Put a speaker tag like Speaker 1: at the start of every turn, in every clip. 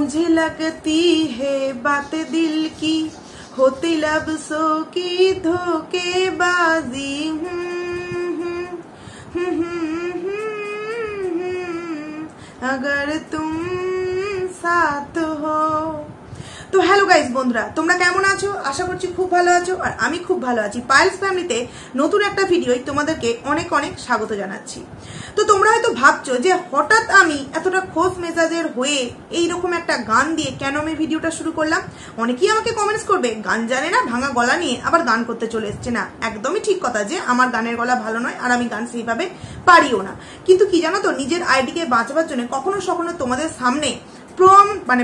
Speaker 1: मुझे लगती है बात दिल की होती लफ्ज़ों की धोखेबाजी अगर तुम साथ हो। तो हेलो गाइज बंधुरा তোমরা কেমন আছো? আশা করছি খুব ভালো আছো আর আমি খুব ভালো আছি। পায়েলস ফ্যামিলিতে নতুন একটা ভিডিওয় তোমাদেরকে অনেক অনেক স্বাগত জানাচ্ছি। তো তোমরা হয়তো ভাবছো যে হঠাৎ আমি এতটা খোঁজ মেজাজের হয়ে এইরকম একটা গান দিয়ে কেন আমি ভিডিওটা শুরু করলাম। অনেকেই আমাকে কমেন্টস করবে গান জানে না, ভাঙা গলা নিয়ে আবার গান করতে চলে এসছে। না, একদমই ঠিক কথা যে আমার গানের গলা ভালো নয় আর আমি গান সেইভাবে পারিও না। কিন্তু কি জানো তো, নিজের আইডিকে বাঁচাবার জন্য কখনো কখনো তোমাদের সামনে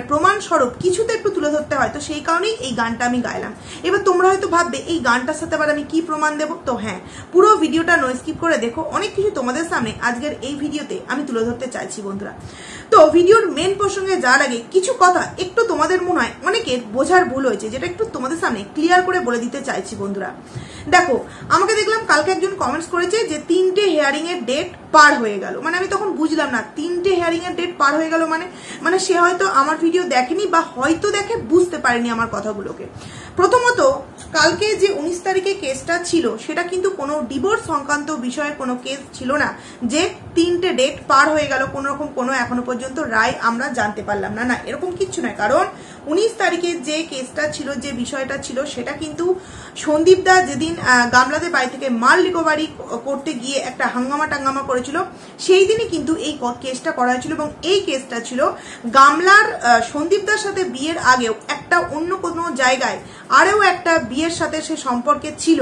Speaker 1: প্রমাণ স্বরূপ কিছুতে একটু তুলে ধরতে হয়। তো সেই কারণেই এই গানটা আমি গাইলাম। এবার তোমরা হয়তো ভাববে এই গানটার সাথে আবার আমি কি প্রমাণ দেবো। তো হ্যাঁ, পুরো ভিডিওটা নো স্কিপ করে দেখো, অনেক কিছু তোমাদের সামনে আজকের এই ভিডিওতে আমি তুলে ধরতে চাইছি বন্ধুরা। তো ভিডিওর মেন প্রসঙ্গে যাওয়ার আগে কিছু কথা একটু তোমাদের মনে হয় অনেকের বোঝার ভুল হয়েছে, যেটা একটু তোমাদের সামনে ক্লিয়ার করে বলে দিতে চাইছি বন্ধুরা। দেখো, আমাকে দেখলাম কালকে একজন কমেন্টস করেছে যে 3টে হেয়ারিং এর ডেট পার হয়ে গেল। মানে আমি তখন বুঝলাম না 3টে হেয়ারিং এর ডেট পার হয়ে গেল মানে সে হয়তো আমার ভিডিও দেখেনি বা হয়তো দেখে বুঝতে পারেনি আমার কথাগুলোকে। প্রথমত, কালকে যে 19 তারিখে কেসটা ছিল সেটা কিন্তু কোনো ডিভোর্স সংক্রান্ত বিষয়ের কোনো কেস ছিল না যে 3টে ডেট পার হয়ে গেল, কোনো রকম কোনো এখনো পর্যন্ত রায় আমরা জানতে পারলাম না। না, এরকম কিচ্ছু নয়। কারণ 19 তারিখে যে কেসটা ছিল, যে বিষয়টা ছিল, সেটা কিন্তু সন্দীপ দা যেদিন গামলাদের বাড়ি থেকে মাল রিকভারি করতে গিয়ে একটা হাঙ্গামা টাঙ্গামা করেছিল, সেই দিনই কিন্তু এই কেসটা করা হয়েছিল। এবং এই কেসটা ছিল গামলার সন্দীপ দার সাথে বিয়ের আগেও একটা অন্য কোনো জায়গায় আরও একটা বিয়ের সাথে সে সম্পর্কে ছিল,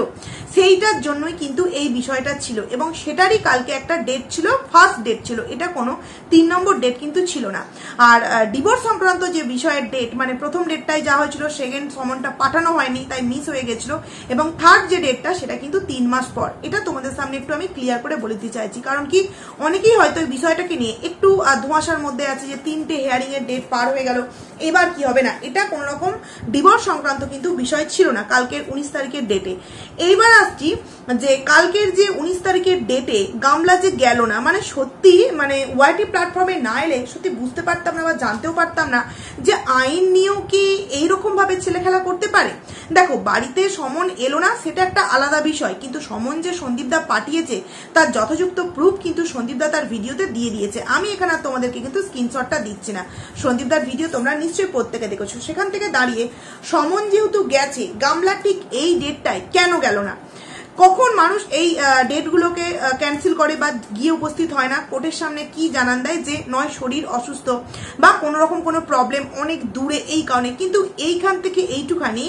Speaker 1: সেইটার জন্যই কিন্তু এই বিষয়টা ছিল। এবং সেটারই কালকে একটা ডেট ছিল, ফার্স্ট ডেট ছিল, এটা কোনো 3 নম্বর ডেট কিন্তু ছিল না। আর ডিভোর্স সংক্রান্ত যে বিষয়ের ডেট, মানে প্রথম ডেটটাই যা হয়েছিল, সেকেন্ড সমনটা পাঠানো হয়নি, তাই মিস হয়ে গেছিল। এবং থার্ড যে ডেটটা, সেটা কিন্তু 3 মাস পর। এটা তোমাদের সামনে একটু আমি ক্লিয়ার করে বলে দিতে চাইছি। কারণ কি, অনেকেই হয়তো এই বিষয়টাকে নিয়ে একটু ধোঁয়াশার মধ্যে আছে যে 3টে হেয়ারিং এর ডেট পার হয়ে গেল, এবার কি হবে। না, এটা কোনো রকম ডিভোর্স সংক্রান্ত কিন্তু বিষয় ছিল না কালকের 19 তারিখের ডেটে। এইবার আসছি যে কালকের যে 19 তারিখের ডেটে গামলা যে গেল না, মানে সত্যি মানে ওয়াইটি প্ল্যাটফর্মে না এলে সত্যি বুঝতে পারতাম না বা জানতেও পারতাম না যে আইন নিয়েও কি এইরকম ভাবে ছেলে খেলা করতে পারে। দেখো, বাড়িতে সমন এলো না সেটা একটা আলাদা বিষয়, কিন্তু সমন যে সন্দীপদা পাঠিয়েছে তার যথাযুক্ত প্রুফ কিন্তু সন্দীপদা তার ভিডিওতে দিয়ে দিয়েছে। আমি এখানে তোমাদেরকে কিন্তু স্ক্রিনশটটা দিচ্ছি না, সন্দীপদার ভিডিও তোমরা নিশ্চয়ই প্রত্যেকে দেখেছো। সেখান থেকে দাঁড়িয়ে সমন যেহেতু গেছে, গামলা ঠিক এই ডেটটায় কেন গেল না? কখন মানুষ এই ডেটগুলোকে ক্যান্সেল করে বা গিয়ে উপস্থিত হয় না? কোর্টের সামনে কি জানান দেয় যে নয় শরীর অসুস্থ বা কোনো রকম কোনো প্রবলেম, অনেক দূরে, এই কারণে। কিন্তু এইখান থেকে এইটুখানি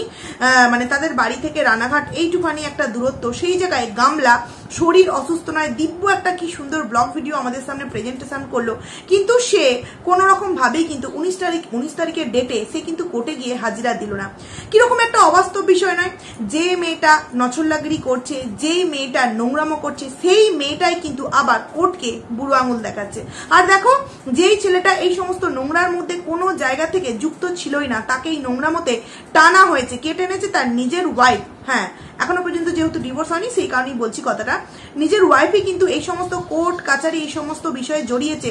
Speaker 1: মানে তাদের বাড়ি থেকে রানাঘাট এইটুখানি একটা দূরত্ব, সেই জায়গায় গামলা শরীর অসুস্থ নয়, দিব্য একটা কি সুন্দর ব্লগ ভিডিও আমাদের সামনে প্রেজেন্টেশন করলো, কিন্তু সে কোনো রকম ভাবেই কিন্তু 19 তারিখের ডেটে সে কিন্তু কোর্টে গিয়ে হাজিরা দিল না। কিরকম একটা অবাস্তব বিষয় নয়? যে মেয়েটা নছল্লাগিরি করছে, যেই মেয়েটা নোংরামো করছে, সেই মেয়েটাই কিন্তু আবার কোর্টকে বুড়ো আঙুল দেখাচ্ছে। আর দেখো, যেই ছেলেটা এই সমস্ত নোংরার মধ্যে কোনো জায়গা থেকে যুক্ত ছিলই না, তাকে এই নোংরামোতে টানা হয়েছে। কে টেনেছে? তার নিজের ওয়াইফ। হ্যাঁ, এখনো পর্যন্ত যেহেতু ডিভোর্স হয়নি সেই কারণেই বলছি কথাটা, নিজের ওয়াইফই কিন্তু এই সমস্ত কোর্ট কাচারি এই সমস্ত বিষয়ে জড়িয়েছে।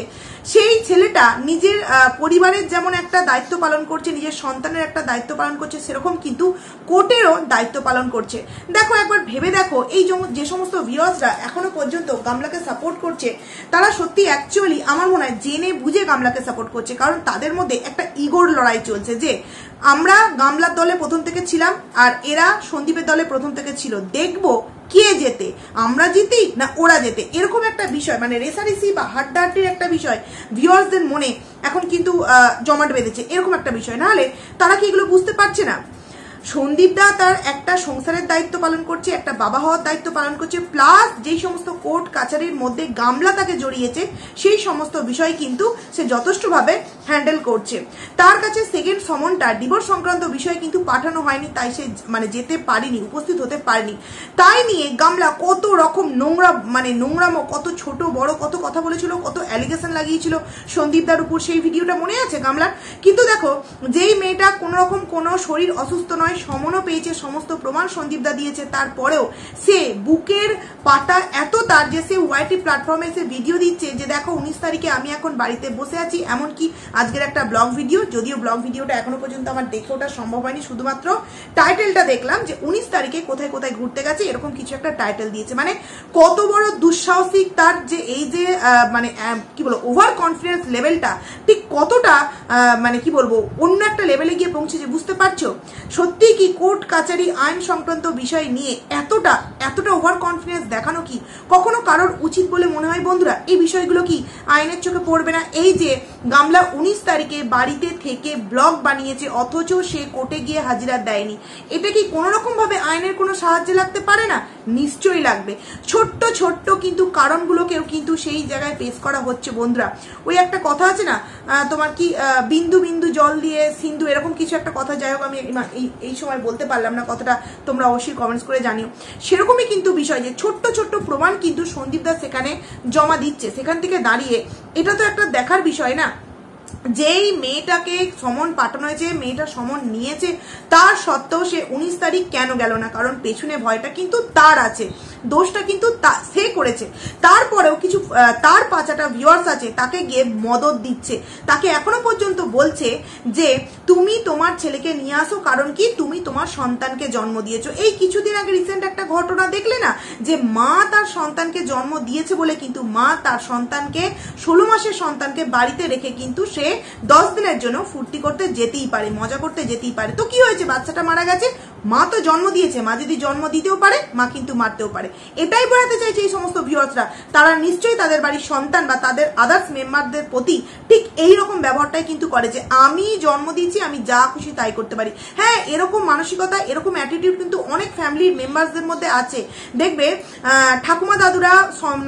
Speaker 1: সেই ছেলেটা নিজের পরিবারের যেমন একটা দায়িত্ব পালন করছে, নিজের সন্তানের একটা দায়িত্ব পালন করছে, সেরকম কিন্তু কোর্টেরও দায়িত্ব পালন করছে। দেখো, একবার ভেবে দেখো, এই যে সমস্ত ভিউয়ার্সরা এখনো পর্যন্ত গামলাকে সাপোর্ট করছে, তারা সত্যি অ্যাকচুয়ালি আমার মনে হয় জেনে বুঝে গামলাকে সাপোর্ট করছে। কারণ তাদের মধ্যে একটা ইগোর লড়াই চলছে যে আমরা গামলার দলে প্রথম থেকে ছিলাম আর এরা সন্দীপের দলে প্রথম থেকে ছিল, দেখবো কে জেতে, আমরা জিতি না ওরা জেতে, এরকম একটা বিষয়, মানে রেসারেসি বা হাড্ডাহাড্ডির একটা বিষয় ভিউয়ার্সদের মনে এখন কিন্তু জমাট বেঁধেছে। এরকম একটা বিষয়, না হলে তারা কি এগুলো বুঝতে পারছে না? সন্দীপ দা তার একটা সংসারের দায়িত্ব পালন করছে, একটা বাবা হওয়ার দায়িত্ব পালন করছে, প্লাস যেই সমস্ত কোর্ট কাছারির মধ্যে গামলা তাকে জড়িয়েছে সেই সমস্ত বিষয় কিন্তু সে যথেষ্টভাবে হ্যান্ডেল করছে। তার কাছে সেকেন্ড সমনটা ডিভোর্স সংক্রান্ত বিষয় কিন্তু পাঠানো হয়নি, তাই সে মানে যেতে পারেনি, উপস্থিত হতে পারেনি। তাই নিয়ে গামলা কত রকম নোংরামো, কত ছোট বড় কত কথা বলেছিল, কত অ্যালিগেশন লাগিয়েছিল সন্দীপ দার উপর, সেই ভিডিওটা মনে আছে গামলার। কিন্তু দেখো, যেই মেয়েটা কোনো রকম কোনো শরীর অসুস্থ নয়, সমনও পেয়েছে, সমস্ত প্রমাণ সন্দীপ দা দিয়েছে, তারপরেও সে বুকের পাটা এত তার যে সে ওয়াইটি প্ল্যাটফর্মে সে ভিডিও দিচ্ছে যে দেখো 19 তারিখে আমি এখন বাড়িতে বসে আছি, এমনকি আজকের একটা ব্লগ ভিডিও। যদিও ব্লগ ভিডিওটা এখনো পর্যন্ত আমার দেখে ওঠা সম্ভব হয়নি, শুধুমাত্র টাইটেলটা দেখলাম যে 19 তারিখে কোথায় কোথায় ঘুরতে গেছে, এরকম কিছু একটা টাইটেল দিয়েছে। মানে কত বড় দুঃসাহসিক তার যে এই যে মানে কি বলবো ওভার কনফিডেন্স লেভেলটা ঠিক কতটা মানে কি বলবো অন্য একটা লেভেলে গিয়ে পৌঁছেছে, বুঝতে পারছো? সত্যি কি কোর্ট কাচারি আইন সংক্রান্ত বিষয় নিয়ে এতটা ওভার কনফিডেন্স দেখানো কি কখনো কারোর উচিত বলে মনে হয় বন্ধুরা? এই বিষয়গুলো কি আইনের চোখে পড়বে না? এই যে গামলা 19 তারিখে বাড়িতে থেকে ব্লগ বানিয়েছে অথচ সে কোর্টে গিয়ে হাজিরা দেয়নি, এটা কি কোনো রকম ভাবে আইনের কোনো সাহায্যে লাগতে পারে না? নিশ্চয়ই লাগবে। ছোট্ট ছোট্ট কিন্তু কারণগুলোকেও কিন্তু সেই জায়গায় পেশ করা হচ্ছে বন্ধুরা। ওই একটা কথা আছে না তোমার কি বিন্দু বিন্দু জল দিয়ে সিন্ধু, এরকম কিছু একটা কথা, যাই হোক আমি এই সময় বলতে পারলাম না কথাটা, তোমরা অবশ্যই কমেন্টস করে জানিও। সেরকমই কিন্তু বিষয় যে ছোট্ট ছোট্ট প্রমাণ কিন্তু সন্দীপ দাস সেখানে জমা দিচ্ছে। সেখান থেকে দাঁড়িয়ে এটা তো একটা দেখার বিষয় না, যেই মেয়েটাকে সমন পাঠানো হয়েছে, মেয়েটা সমন নিয়েছে, তার সত্ত্বেও সে 19 তারিখ কেন গেল না? কারণ পেছনে ভয়টা কিন্তু তার আছে, দোষটা কিন্তু সে করেছে। তারপরেও কিছু তার 5টা ভিউয়ার্স আছে তাকে গিয়ে মদত দিচ্ছে, তাকে এখনো পর্যন্ত বলছে যে তুমি তোমার ছেলেকে নিয়ে আসো, কারণ কি তুমি তোমার সন্তানকে জন্ম দিয়েছো। এই কিছুদিন আগে রিসেন্ট একটা ঘটনা দেখলে না, যে মা তার সন্তানকে জন্ম দিয়েছে বলে কিন্তু মা তার সন্তানকে 16 মাসের সন্তানকে বাড়িতে রেখে কিন্তু সে 10 দিনের জন্য ফুর্তি করতে যেতেই পারে, মজা করতে যেতেই পারে। তো কি হয়েছে? বাচ্চাটা মারা গেছে, মা তো জন্ম দিয়েছে, মা যদি জন্ম দিতেও পারে মা কিন্তু মারতেও পারে। এটাই বোঝাতে চাইছে এই সমস্ত ভিউয়ার্সরা, তারা নিশ্চয়ই তাদের বাড়ির সন্তান বা তাদের আদার্স মেম্বারদের প্রতি ঠিক এই রকম ব্যবহারটাই কিন্তু করে, যে আমি জন্ম দিয়েছি, আমি যা খুশি তাই করতে পারি। হ্যাঁ, এরকম মানসিকতা, এরকম অ্যাটিটিউড কিন্তু অনেক ফ্যামিলির মেম্বারসদের মধ্যে আছে। দেখবে ঠাকুমা দাদুরা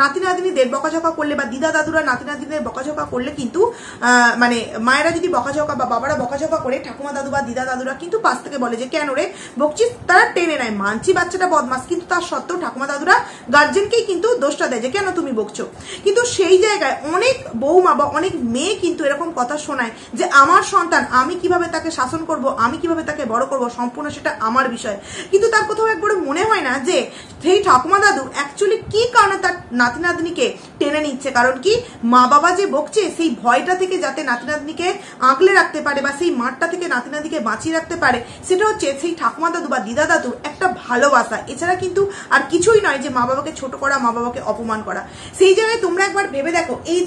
Speaker 1: নাতি নাতনিদের বকাঝকা করলে বা দিদা দাদুরা নাতি নাতনিদের বকাঝকা করলে কিন্তু মানে মায়েরা যদি বকাঝকা বা বাবারা বকাঝকা করে, ঠাকুমা দাদু বা দিদা দাদুরা কিন্তু পাশ থেকে বলে যে কেন রে বকছিস, তারা টেনে নেয়। মানছি বাচ্চাটা বদমাস, কিন্তু তার সত্ত্বেও ঠাকুমা দাদুরা গার্জেনকেই কিন্তু দোষটা দেয় যে কেন তুমি বকছো। কিন্তু সেই জায়গায় অনেক বৌমা বা অনেক মেয়ে কিন্তু এরকম কথা শোনায় যে আমার সন্তান, আমি কিভাবে তাকে শাসন করব, আমি কিভাবে তাকে বড় করব, সম্পূর্ণ সেটা আমার বিষয়। কিন্তু তার কোথাও একবার মনে হয় না যে সেই ঠাকুমা দাদু অ্যাকচুয়ালি কি কারণে তার নাতি নাতনিকে টেনে নিচ্ছে। কারণ কি মা বাবা যে বকছে সেই ভয়টা থেকে যাতে নাতি নাতনিকে আগলে রাখতে পারে বা সেই মাঠটা থেকে নাতি নাতনিকে বাঁচিয়ে রাখতে পারে, সেটা হচ্ছে সেই ঠাকুমা দাদু বা দিদা দাদু একটা ভালোবাসা। এছাড়া কিন্তু আর কিছুই নয় যে মা বাবাকে ছোট করা, মা বাবাকে অপমান করা। সেই জায়গায় তোমরা একবার ভেবে দেখো, এই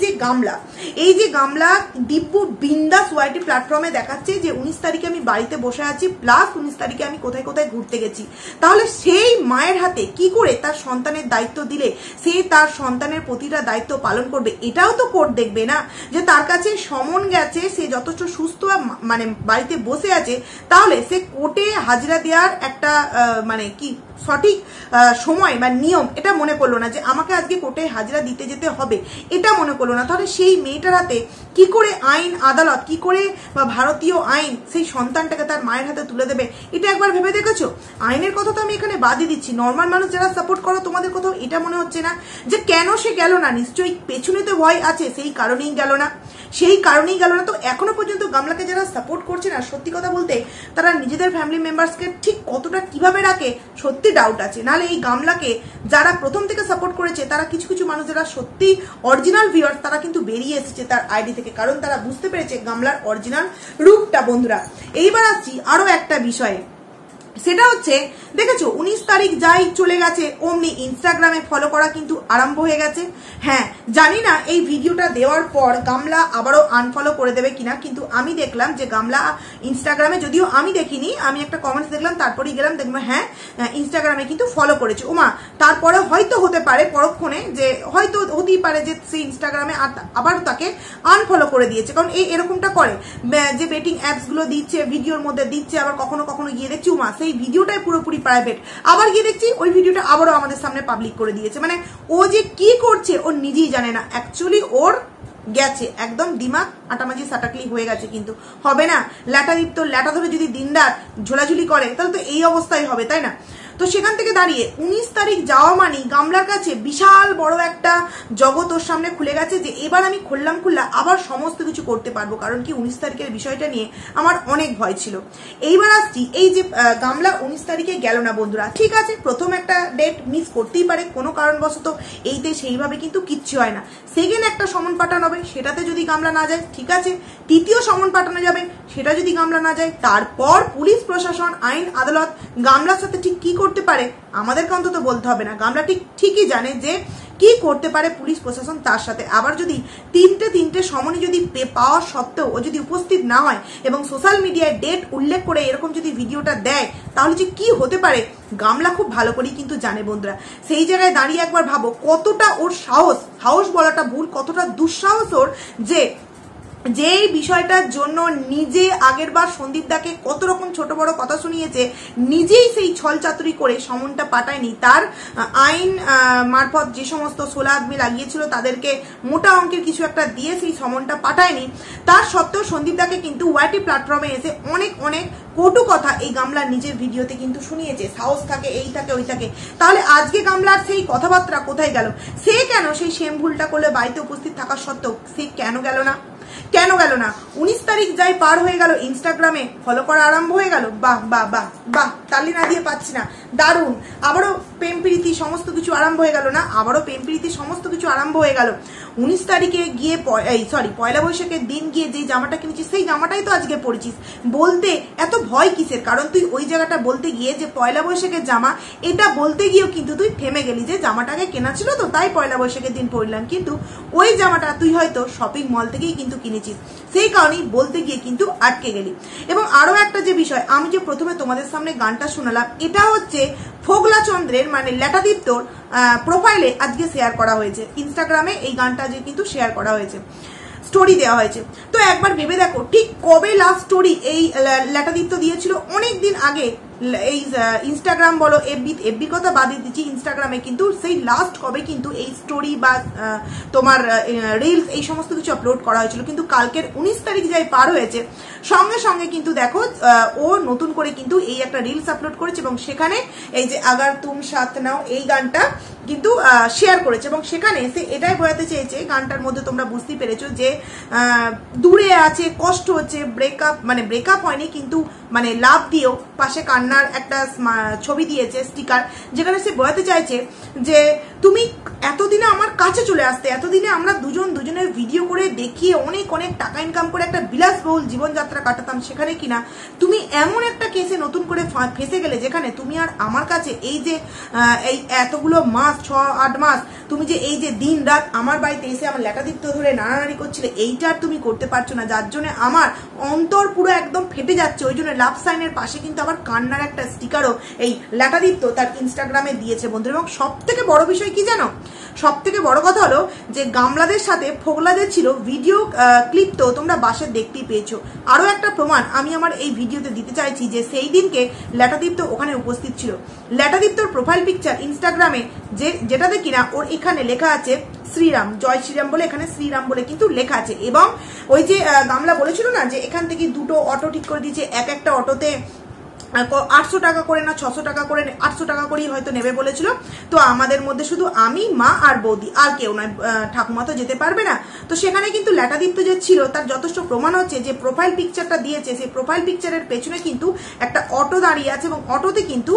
Speaker 1: যে গামলা দিব্যু বিন্দাস ওয়াইটি প্ল্যাটফর্মে দেখাচ্ছে যে 19 তারিখে আমি বাড়িতে বসে আছি, প্লাস 19 তারিখে আমি কোথায় কোথায় ঘুরতে গেছি। তাহলে সেই মায়ের হাতে কি করে তার সন্তানের দায়িত্ব দিলে সে তার সন্তানের প্রতিটা দায়িত্ব পালন করবে? এটাও তো কোর্ট দেখবে না, যে তার কাছে সমন গেছে, সে যথেষ্ট সুস্থ মানে বাড়িতে বসে আছে, তাহলে সে কোর্টে হাজিরা দেওয়ার একটা মানে কি সঠিক সময় বা নিয়ম এটা মনে করলো না, যে আমাকে আজকে কোর্টে হাজিরা দিতে যেতে হবে, এটা মনে করলো না। তাহলে সেই মেয়েটার হাতে কি করে আইন আদালত, কি করে বা ভারতীয় আইন সেই সন্তানটাকে তার মায়ের হাতে তুলে দেবে? এটা একবার ভেবে দেখেছো? আইনের কথা তো আমি এখানে বাদই দিচ্ছি, নর্মাল মানুষ যারা সাপোর্ট করো তোমাদের কোথাও এটা মনে হচ্ছে না যে কেন সে গেল না? নিশ্চয়ই পেছনে তো ভয় আছে, সেই কারণেই গেল না। তো এখনো পর্যন্ত গামলাকে যারা সাপোর্ট করছে না, সত্যি কথা বলতে তারা নিজেদের ফ্যামিলি মেম্বার্সকে ঠিক কতটা কিভাবে রাখে সত্যি ডাউট আছে। নাহলে এই গামলাকে যারা প্রথম থেকে সাপোর্ট করেছে, তারা কিছু কিছু মানুষ যারা সত্যি অরিজিনাল ভিউয়ার্স, তারা কিন্তু বেরিয়ে এসেছে তার আইডি থেকে, কারণ তারা বুঝতে পেরেছে গামলার অরিজিনাল রূপটা। বন্ধুরা, এইবার আসছি আরো একটা বিষয়ে, সেটা হচ্ছে দেখেছো 19 তারিখ যাই চলে গেছে, অমনি ইনস্টাগ্রামে ফলো করা কিন্তু আরম্ভ হয়ে গেছে। হ্যাঁ, জানি না এই ভিডিওটা দেওয়ার পর গামলা আবারও আনফলো করে দেবে কিনা, কিন্তু আমি দেখলাম যে গামলা ইনস্টাগ্রামে, যদিও আমি দেখিনি, আমি একটা কমেন্টস দেখলাম, তারপরেই গেলাম, দেখলাম হ্যাঁ ইনস্টাগ্রামে কিন্তু ফলো করেছে। ওমা, তারপরে হয়তো হতে পারে পরক্ষণে, যে হয়তো হতেই পারে যে সেই ইনস্টাগ্রামে আবারও তাকে আনফলো করে দিয়েছে, কারণ এরকমটা করে যে বেটিং অ্যাপস গুলো দিচ্ছে, ভিডিওর মধ্যে দিচ্ছে, আবার কখনো কখনো গিয়ে দেখছি উমা সেই ভিডিওটাই পুরোপুরি প্রাইভেট, আবার গিয়ে দেখছি ওই ভিডিওটা আবারও আমাদের সামনে পাবলিক করে দিয়েছে। মানে ও যে কি করছে ও নিজেই জানে না, অ্যাকচুয়ালি ওর গেছে একদম দিমাগ আটামাজি সাটাকলি হয়ে গেছে। কিন্তু হবে না, ল্যাটা ধরে যদি দিনরাত ঝোলাঝুলি করে তাহলে তো এই অবস্থাই হবে, তাই না? তো সেখান থেকে দাঁড়িয়ে 19 তারিখ যাওয়া মানে গামলার কাছে বিশাল বড় একটা জগৎ ওর সামনে খুলে গেছে যে এবার আমি খুললা আবার সমস্ত কিছু করতে পারবো। কারণ কি 19 তারিখের বিষয়টা নিয়ে আমার অনেক ভয় ছিল। এইবার আসছি, এই যে গামলা 19 তারিখে গেল না বন্ধুরা, ঠিক আছে, প্রথম একটা ডেট মিস করতেই পারে কোনো কারণবশত, এইতে সেইভাবে কিন্তু কিচ্ছু হয় না। সেকেন্ড একটা সমন পাঠানো হবে, সেটাতে যদি গামলা না যায় ঠিক আছে, তৃতীয় সমন পাঠানো যাবে, সেটা যদি গামলা না যায়, তারপর পুলিশ প্রশাসন আইন আদালত গামলার সাথে ঠিক কি করতে পারে আমাদেরকে অন্তত বলতে হবে না। গামলা ঠিকই জানে যে কি করতে পারে পুলিশ প্রশাসন তার সাথে। আবার যদি তিনটে সমনে যদি পাওয়ার সত্ত্বেও ও যদি উপস্থিত না হয় এবং সোশ্যাল মিডিয়ায় ডেট উল্লেখ করে এরকম যদি ভিডিওটা দেয়, তাহলে যে কি হতে পারে গামলা খুব ভালো করেই কিন্তু জানে বন্ধুরা। সেই জায়গায় দাঁড়িয়ে একবার ভাবো কতটা ওর সাহস বলাটা ভুল, কতটা দুঃসাহস ওর, যে বিষয়টার জন্য নিজে আগের বার সন্দীপ দাকে কত রকম ছোট বড় কথা শুনিয়েছে, নিজেই সেই ছল চাতুরি করে সমনটা পাঠায়নি, তার আইন মারফত যে সমস্ত 16 আদমি লাগিয়েছিল তাদেরকে মোটা অঙ্কের কিছু একটা দিয়ে সেই সমনটা পাঠায়নি। তার সত্ত্বেও সন্দীপ দাকে কিন্তু ওয়াইটি প্ল্যাটফর্মে এসে অনেক কটু কথা এই গামলার নিজের ভিডিওতে কিন্তু শুনিয়েছে। সাহস থাকে, এই থাকে, ওই থাকে। তাহলে আজকে গামলার সেই কথাবার্তা কোথায় গেল? সে কেন সেই সেম ভুলটা করলে বাড়িতে উপস্থিত থাকা সত্ত্বেও সে কেন গেল না? 19 তারিখ যাই পার হয়ে গেল, ইনস্টাগ্রামে ফলো করা আরম্ভ হয়ে গেল। বাহ বাহ বাহ বাহ, তালি না দিয়ে পাচ্ছি না, দারুণ। আবারও প্রেম প্রীতি সমস্ত কিছু আরম্ভ হয়ে গেল না? আবারও প্রেম প্রীতি সমস্ত কিছু আরম্ভ হয়ে গেল। 19 তারিখে গিয়ে পয়লা বৈশাখের দিন গিয়ে যে জামাটা কিনেছিস সেই জামাটাই তো আজকে পরেছিস। বলতে এত ভয় কিসের? কারণ তুই ওই জায়গাটা বলতে গিয়ে যে পয়লা বৈশাখের জামা, এটা বলতে গিয়েও কিন্তু তুই থেমে গেলি যে জামাটাকে কেনা ছিল তো তাই পয়লা বৈশাখের দিন পরলাম, কিন্তু ওই জামাটা তুই হয়তো শপিং মল থেকেই কিন্তু কিনেছিস, সেই কারণেই বলতে গিয়ে কিন্তু আটকে গেলি। এবং আরো একটা যে বিষয়, আমি যে প্রথমে তোমাদের সামনে গানটা শোনালাম, এটা হচ্ছে ফোগলা চন্দ্রের মানে ল্যাটাদীপ্তর প্রোফাইলে আজকে শেয়ার করা হয়েছে। ইনস্টাগ্রামে এই গানটা যে কিন্তু শেয়ার করা হয়েছে, স্টোরি দেওয়া হয়েছে। তো একবার ভেবে দেখো ঠিক কবে লাস্ট স্টোরি এই ল্যাটাদীপ্ত দিয়েছিল? অনেক দিন আগে। এই ইনস্টাগ্রাম বলো, এফবির কথা বাদ দিচ্ছি, ইনস্টাগ্রামে কিন্তু সেই লাস্ট কবে কিন্তু এই স্টোরি বা তোমার রিলস এই সমস্ত কিছু আপলোড করা হয়েছিল। কিন্তু কালকের 19 তারিখ যাই পার হয়েছে, সঙ্গে সঙ্গে কিন্তু দেখো ও নতুন করে কিন্তু এই একটা রিলস আপলোড করেছে এবং সেখানে এই যে আগার তুম সাথ নাও এই গানটা কিন্তু শেয়ার করেছে। এবং সেখানে সে এটাই বোঝাতে চেয়েছে, গানটার মধ্যে তোমরা বুঝতেই পেরেছো যে দূরে আছে, কষ্ট হচ্ছে, ব্রেকআপ হয়নি কিন্তু মানে লাভ দিয়েও পাশে কান্নার একটা ছবি দিয়েছে স্টিকার, যেখানে সে বোঝাতে চাইছে যে তুমি এতদিনে আমার কাছে চলে আসতে, এতদিনে আমরা দুজনের ভিডিও করে দেখিয়ে অনেক টাকা ইনকাম করে একটা বিলাসবহুল জীবনযাত্রা কাটাতাম, সেখানে কিনা তুমি এমন একটা কেসে নতুন করে ফেসে গেলে যেখানে তুমি আর আমার কাছে এই যে এই এতগুলো মাস 6-8 মাস তুমি যে এই যে দিন রাত আমার বাড়িতে এসে আমার ল্যাটাদীপ্ত ধরে নাড়ানাড়ি করছিলে, এইটা আর তুমি করতে পারছো না, যার জন্য আমার অন্তর পুরো একদম ফেটে যাচ্ছে। ওই জন্য লাভ সাইনের পাশে কিন্তু আবার কান্নার একটা স্টিকারও এই ল্যাটাদীপ্ত তার ইনস্টাগ্রামে দিয়েছে বন্ধু। এবং সব থেকে বড় বিষয় কি জানো? সব থেকে বড় কথা হলো যে গামলাদের সাথে ফোগলাদের ছিল ভিডিও ক্লিপ, তো তোমরা বাসে দেখতেই পেয়েছো। আরো একটা প্রমাণ আমি আমার এই ভিডিওতে দিতে চাইছি যে সেই দিনকে ল্যাটাদীপ্ত ওখানে উপস্থিত ছিল। ল্যাটাদীপ্তর প্রোফাইল পিকচার ইনস্টাগ্রামে যেটাতে কিনা ওর এখানে লেখা আছে শ্রীরাম, জয় শ্রীরাম বলে, এখানে শ্রীরাম বলে কিন্তু লেখা আছে। এবং ওই যে গামলা বলেছিল না যে এখান থেকে 2টো অটো ঠিক করে দিয়েছে, একটা অটোতে 800 টাকা করে না 600 টাকা করে, 800 টাকা করেই হয়তো নেবে বলেছিল। তো আমাদের মধ্যে শুধু আমি, মা আর বৌদি, আর কেউ নয়, ঠাকুমা তো যেতে পারবে না। তো সেখানে কিন্তু ল্যাটাদীপ্ত যে ছিল তার যথেষ্ট প্রমাণ হচ্ছে যে প্রোফাইল পিকচারটা দিয়েছে, সেই প্রোফাইল পিকচারের পেছনে কিন্তু একটা অটো দাঁড়িয়ে আছে এবং অটোতে কিন্তু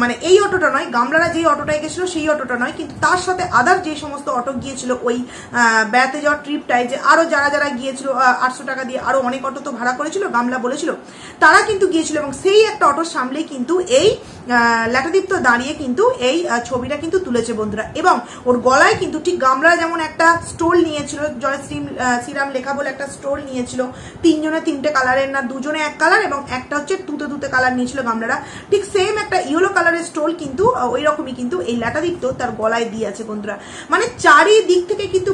Speaker 1: মানে এই অটোটা নয়, গামলারা যেই অটোটায় গেছিল সেই অটোটা নয়, কিন্তু তার সাথে আদার যে সমস্ত অটো গিয়েছিল ওই বেড়াতে যাওয়ার ট্রিপটায়, যে আরো যারা গিয়েছিল 800 টাকা দিয়ে, আরো অনেক অটো তো ভাড়া করেছিল গামলা বলেছিল, তারা কিন্তু গিয়েছিল। এবং সেই একটা অটোর সামনে কিন্তু এই ল্যাটাদীপ্ত দাঁড়িয়ে কিন্তু এই ছবিটা কিন্তু তুলেছে বন্ধুরা। এবং ওর গলায় কিন্তু ঠিক গামলা যেমন একটা স্টোল নিয়েছিল, জয় শ্রীরাম লেখা বলে একটা স্টোল নিয়েছিল, 3জনে 3টে কালারের না 2জনে 1 কালার এবং একটা হচ্ছে দুতে কালার নিয়েছিল গামলারা, ঠিক সেম একটা ইয়েলো কালারের স্টোল কিন্তু ওই রকমই কিন্তু এই ল্যাটাদীপ্ত তার গলায় দিয়ে আছে বন্ধুরা। মানে চারিদিক থেকে কিন্তু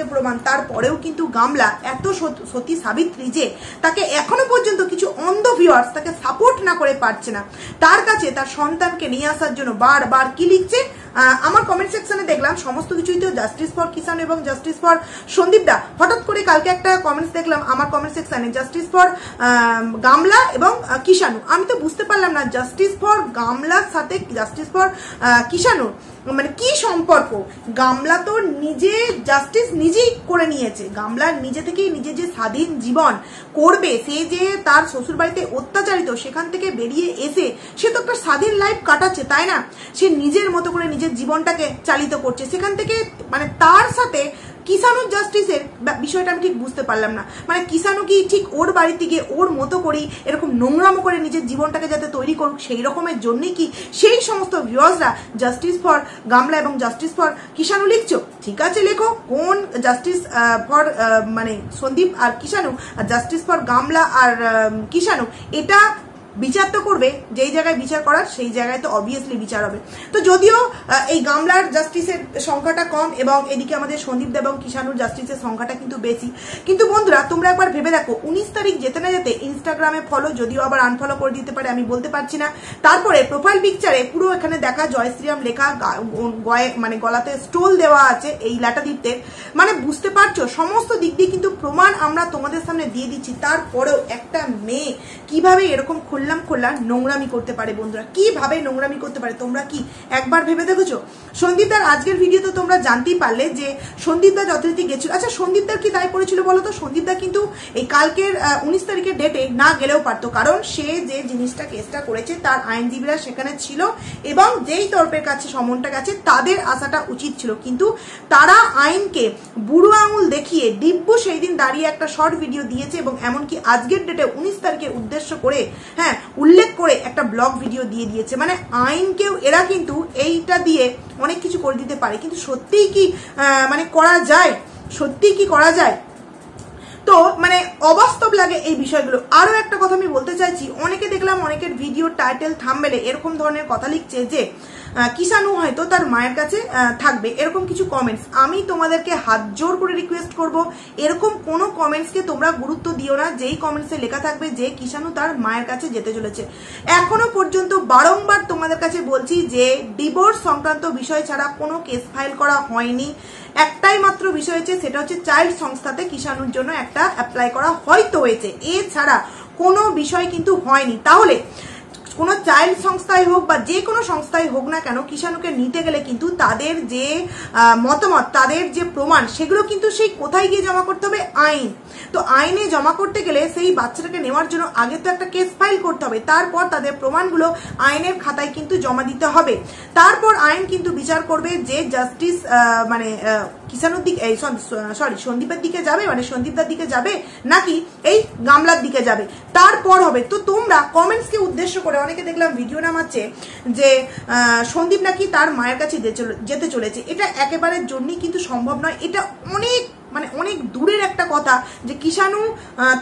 Speaker 1: প্রমাণ, তারপরেও কিন্তু গামলা এত সতী সাবিত্রী যে তাকে এখনো পর্যন্ত কিছু অন্ধ ভিউয়ার্স তাকে সাপোর্ট না করে পারছে না। তার কাছে তার সন্তানকে নিয়ে আসার জন্য বারবার কি লিখছে, আমার কমেন্ট সেকশনে দেখলাম সমস্ত কিছুই তো জাস্টিস ফর কিষাণু এবং জাস্টিস ফর সন্দীপ দা। হঠাৎ করে কালকে একটা কমেন্টস দেখলাম আমার কমেন্ট সেকশনে জাস্টিস ফর গামলা এবং কিষাণু। আমি তো বুঝতে পারলাম না জাস্টিস ফর গামলার সাথে জাস্টিস ফর কিষাণু মানে কি সম্পর্ক। গামলা তো নিজে জাস্টিস নিজেই করে নিয়েছে, গামলা নিজে থেকেই নিজে যে স্বাধীন জীবন করবে, সে যে তার শ্বশুর বাড়িতে অত্যাচারিত সেখান থেকে বেরিয়ে এসে সে তো একটা স্বাধীন লাইফ কাটাচ্ছে, তাই না? সে নিজের মতো করে নিজের জীবনটাকে চালিত করছে, সেখান থেকে মানে তার সাথে কিষাণুর জাস্টিসের বিষয়টা আমি ঠিক বুঝতে পারলাম না। মানে কিষাণু কি ঠিক ওর বাড়িতে গিয়ে ওর মতো করেই এরকম নোংরামো করে নিজের জীবনটাকে যাতে তৈরি করুক সেই রকমের জন্যই কি সেই সমস্ত ভিউয়ার্সরা জাস্টিস ফর গামলা এবং জাস্টিস ফর কিষাণু লিখছো? ঠিক আছে, লেখো কোন জাস্টিস ফর মানে সন্দীপ আর কিষাণু আর জাস্টিস ফর গামলা আর কিষাণু, এটা বিচার তো করবে যেই জায়গায় বিচার করার সেই জায়গায় তো অবভিয়াসলি বিচার হবে। তো যদিও এই গামলার জাস্টিসের সংখ্যাটা কম এবং এদিকে আমাদের সন্দীপ দেব এবং কিষাণুর জাস্টিসের সংখ্যাটা কিন্তু বেশি, কিন্তু বন্ধুরা তোমরা একবার ভেবে দেখো 19 তারিখ যেতে না যেতে ইনস্টাগ্রামে ফলো, যদিও আবার আনফলো করে দিতে পারে আমি বলতে পারছি না, তারপরে প্রোফাইল পিকচারে পুরো এখানে দেখা জয় শ্রীরাম লেখা, মানে গলাতে স্টোল দেওয়া আছে এই লাটাদীপ্তের। মানে বুঝতে পারছো সমস্ত দিক দিয়ে কিন্তু প্রমাণ আমরা তোমাদের সামনে দিয়ে দিচ্ছি, তারপরেও একটা মেয়ে কিভাবে এরকম খোল্লা নোংরামি করতে পারে বন্ধুরা, কিভাবে নোংরামি করতে পারে তোমরা কি একবার ভেবে দেখেছো? সন্দীপদার আজকের ভিডিওতে তোমরা জানতেই পারলে যে সন্দীপদা যথারীতি গেছিল। আচ্ছা সন্দীপদার কি দায় পড়েছিল বলো তো? সন্দীপদা কিন্তু এই কালকের 19 তারিখের ডেটে না গেলেও পারতো, কারণ সে যে জিনিসটা কেসটা করেছে তার আইনজীবীরা সেখানে ছিল এবং যেই তরফের কাছে সমনটা গেছে তাদের আসাটা উচিত ছিল, কিন্তু তারা আইনকে বুড়ো আঙুল দেখিয়ে দিব্যু সেই দিন দাঁড়িয়ে একটা শর্ট ভিডিও দিয়েছে এবং এমনকি আজকের ডেটে 19 তারিখের উদ্দেশ্য করে উল্লেখ করে একটা ব্লগ ভিডিও দিয়ে দিয়েছে। মানে আইনকেও এরা কিন্তু এইটা দিয়ে অনেক কিছু করে দিতে পারে, কিন্তু সত্যিই কি মানে করা যায়? সত্যিই কি করা যায়? তো মানে অবাস্তব লাগে এই বিষয়গুলো। আরো একটা কথা আমি বলতে চাইছি, অনেকে দেখলাম অনেকের ভিডিও টাইটেল থাম্বনেলে এরকম ধরনের কথা লিখছে যে কিষাণু হয়তো তার মায়ের কাছে থাকবে, এরকম কিছু কমেন্টস। আমি তোমাদেরকে হাত জোর করে রিকোয়েস্ট করব এরকম কোনো কমেন্টসকে তোমরা গুরুত্ব দিও না যেই কমেন্টসে লেখা থাকবে যে কিষাণু তার মায়ের কাছে যেতে চলেছে। এখনো পর্যন্ত বারংবার তোমাদের কাছে বলছি যে ডিভোর্স সংক্রান্ত বিষয় ছাড়া কোনো কেস ফাইল করা হয়নি। একটাই মাত্র বিষয় হয়েছে, সেটা হচ্ছে চাইল্ড সংস্থাতে কিষাণুর জন্য একটা অ্যাপ্লাই করা হয়তো হয়েছে, এছাড়া কোনো বিষয় কিন্তু হয়নি। তাহলে কোনো চাইল্ড সংস্থায় হোক বা যে কোনো সংস্থায় হোক না কেন কিষাণুকে নিতে গেলে কিন্তু তাদের যে মতামত, তাদের যে প্রমাণ, সেগুলো কিন্তু সেই কোথায় গিয়ে জমা করতে হবে? আইন। তো আইনে জমা করতে গেলে সেই বাচ্চাটাকে নেওয়ার জন্য আগে তো একটা কেস ফাইল করতে হবে, তারপর তাদের প্রমাণগুলো আইনের খাতায় কিন্তু জমা দিতে হবে, তারপর আইন কিন্তু বিচার করবে যে জাস্টিস মানে কিষাণুর দিকে সন্দীপের দিকে যাবে, মানে সন্দীপদার দিকে যাবে নাকি এই গামলার দিকে যাবে, তারপর হবে। তো তোমরা কমেন্টসকে উদ্দেশ্য করে অনেকে দেখলাম ভিডিও নামাচ্ছে যে সন্দীপ নাকি তার মায়ের কাছে যেতে চলেছে। এটা একেবারের জন্যই কিন্তু সম্ভব নয়। এটা অনেক মানে অনেক দূরের একটা কথা যে কিষাণু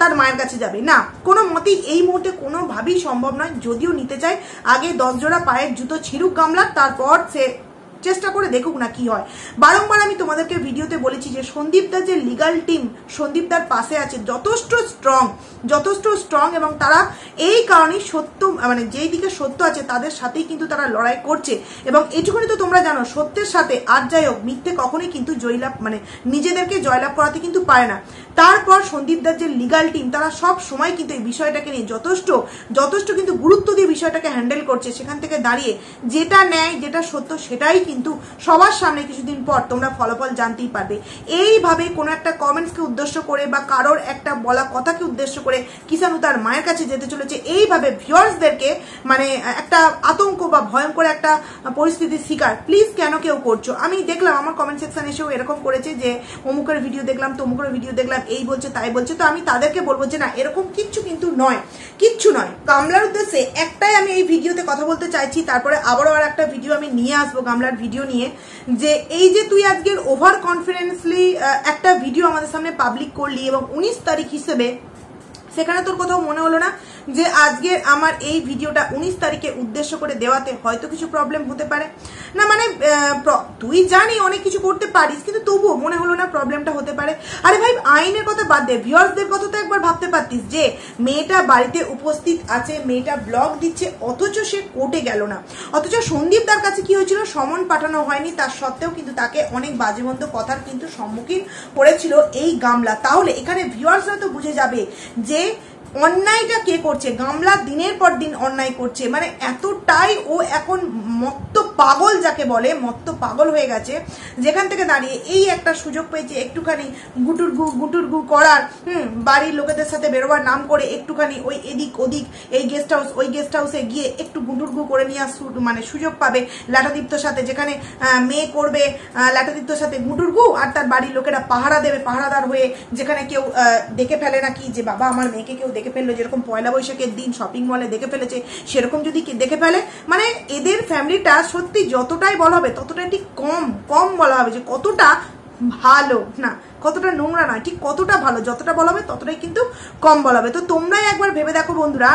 Speaker 1: তার মায়ের কাছে যাবে, না, কোনো মতেই এই মুহূর্তে কোনোভাবেই সম্ভব নয়। যদিও নিতে চায় আগে 10 জোড়া পায়ের জুতো ছিঁড়ুক গামলার, তারপর সে চেষ্টা করে দেখুক না কি হয়। বারংবার আমি তোমাদেরকে ভিডিওতে বলেছি যে সন্দীপদার যে লিগাল টিম সন্দীপদার পাশে আছে যথেষ্ট স্ট্রং এবং তারা এই কারণেই সত্য মানে যেই দিকে সত্য আছে তাদের সাথেই কিন্তু তারা লড়াই করছে। এবং এটুকুনি তো তোমরা জানো সত্যের সাথে আর যাই হোক মিথ্যে কখনোই কিন্তু জয়লাভ মানে নিজেদেরকে জয়লাভ করাতে কিন্তু পারে না। তারপর সন্দীপদার যে লিগাল টিম তারা সব সময় কিন্তু এই বিষয়টাকে নিয়ে যথেষ্ট কিন্তু গুরুত্ব দিয়ে বিষয়টাকে হ্যান্ডেল করছে। সেখান থেকে দাঁড়িয়ে যেটা ন্যায় যেটা সত্য সেটাই কিন্তু সবার সামনে কিছুদিন পর তোমরা ফলাফল জানতেই পারবে। এইভাবে কোনো একটা কমেন্টসকে উদ্দেশ্য করে বা কারোর একটা বলা কথাকে উদ্দেশ্য করে কিষাণু তার মায়ের কাছে যেতে চলেছে, এইভাবে ভিউয়ার্সদেরকে মানে একটা আতঙ্ক বা ভয়ঙ্কর একটা পরিস্থিতির শিকার প্লিজ কেন কেউ করছো। আমি দেখলাম আমার কমেন্ট সেকশন এসেও এরকম করেছে যে অমুকের ভিডিও দেখলাম তমুকের ভিডিও দেখলাম, এই বলছে তাই বলছে। তো আমি তাদেরকে বলবো যে না, এরকম কিচ্ছু কিন্তু নয়, কিচ্ছু নয়। গামলার উদ্দেশ্যে একটাই আমি এই ভিডিওতে কথা বলতে চাইছি, তারপরে আবারও আর একটা ভিডিও আমি নিয়ে আসবো গামলার ভিডিও নিয়ে, যে এই যে তুই আজকের ওভার কনফিডেন্সলি একটা ভিডিও আমাদের সামনে পাবলিক করলি এবং 19 তারিখ হিসেবে সেখানে তোর কোথাও মনে হলো না যে আজকে আমার এই ভিডিওটা 19 তারিখে উদ্দেশ্য করে দেওয়াতে হয়তো কিছু প্রবলেম হতে পারে না, মানে তুই জানি অনেক কিছু করতে পারিস, কিন্তু তবুও মনে হলো না প্রবলেমটা হতে পারে। আরে ভাই আইনের কথা বাদ দে, ভিউয়ার্সদের কথা তো একবার ভাবতে পারতিস যে মেয়েটা বাড়িতে উপস্থিত আছে, মেয়েটা ব্লগ দিচ্ছে, অথচ সে কোর্টে গেল না। অথচ সন্দীপ তার কাছে কি হয়েছিল, সমন পাঠানো হয়নি, তার সত্ত্বেও কিন্তু তাকে অনেক বাজে মন্দ কথার কিন্তু সম্মুখীন করেছিল এই গামলা। তাহলে এখানে ভিউয়ার্সরা তো বুঝে যাবে যে অন্যায়টা কে করছে। গামলা দিনের পর দিন অন্যায় করছে, মানে এতটাই ও এখন মত্ত পাগল, যাকে বলে মত্ত পাগল হয়ে গেছে, যেখান থেকে দাঁড়িয়ে এই একটা সুযোগ পেয়েছে একটুখানি গুটুরগু করার, বাড়ির লোকেদের সাথে বেরোবার নাম করে একটুখানি ওই এদিক ওদিক, এই গেস্ট হাউস ওই গেস্ট হাউসে গিয়ে একটু গুটুরগু করে নিয়ে মানে সুযোগ পাবে লাটাদীপ্তর সাথে, যেখানে মেয়ে করবে লাটাদীপ্তর সাথে গুটুরগু, আর তার বাড়ির লোকেরা পাহারা দেবে পাহারাদার হয়ে, যেখানে কেউ দেখে ফেলে নাকি যে বাবা আমার মেয়েকে কেউ দেখে ফেললো, যেরকম পয়লা বৈশাখের দিন শপিং মলে দেখে ফেলেছে, সেরকম যদি দেখে ফেলে, মানে এদের ফ্যামিলিটা সত্যি যতটাই বলা হবে ততটাই ঠিক কম বলা হবে যে কতটা ভালো না, কতটা নোংরা নয়, ঠিক কতটা ভালো, যতটা বলা হবে ততটাই কিন্তু কম বলা হবে। তো তোমরাই একবার ভেবে দেখো বন্ধুরা,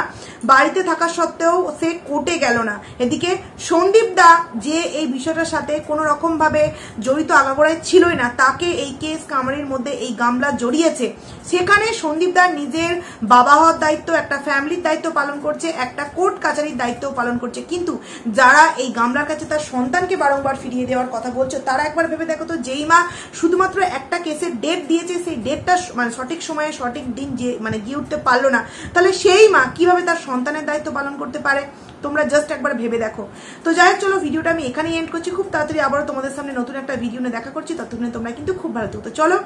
Speaker 1: বাড়িতে থাকা সত্ত্বেও সে কোর্টে গেল না। এদিকে সন্দীপ দা যে এই বিষয়টার সাথে কোনো রকম ভাবে জড়িত আগাগোড়ায় ছিলই না, তাকে এই কেস কামারির মধ্যে এই গামলা জড়িয়েছে। সেখানে সন্দীপ দা নিজের বাবা হওয়ার দায়িত্ব, একটা ফ্যামিলির দায়িত্ব পালন করছে, একটা কোর্ট কাছারির দায়িত্ব পালন করছে, কিন্তু যারা এই গামলার কাছে তার সন্তানকে বারংবার ফিরিয়ে দেওয়ার কথা বলছে, তারা একবার ভেবে দেখো তো, যেই মা শুধুমাত্র একটা কেসের ডেট দিয়েছে, সেই ডেটটা মানে সঠিক সময়ে সঠিক দিন যে মানে গিয়ে উঠতে পারলো না, তাহলে সেই মা কিভাবে তার সন্তানের দায়িত্ব পালন করতে পারে? তোমরা জাস্ট একবার ভেবে দেখো। তো যাই হোক, চলো ভিডিওটা আমি এখানেই এন্ড করছি। খুব তাড়াতাড়ি আবারও তোমাদের সামনে নতুন একটা ভিডিও নিয়ে দেখা করছি, ততক্ষণে তোমরা কিন্তু খুব ভালো থাকো। তো চলো।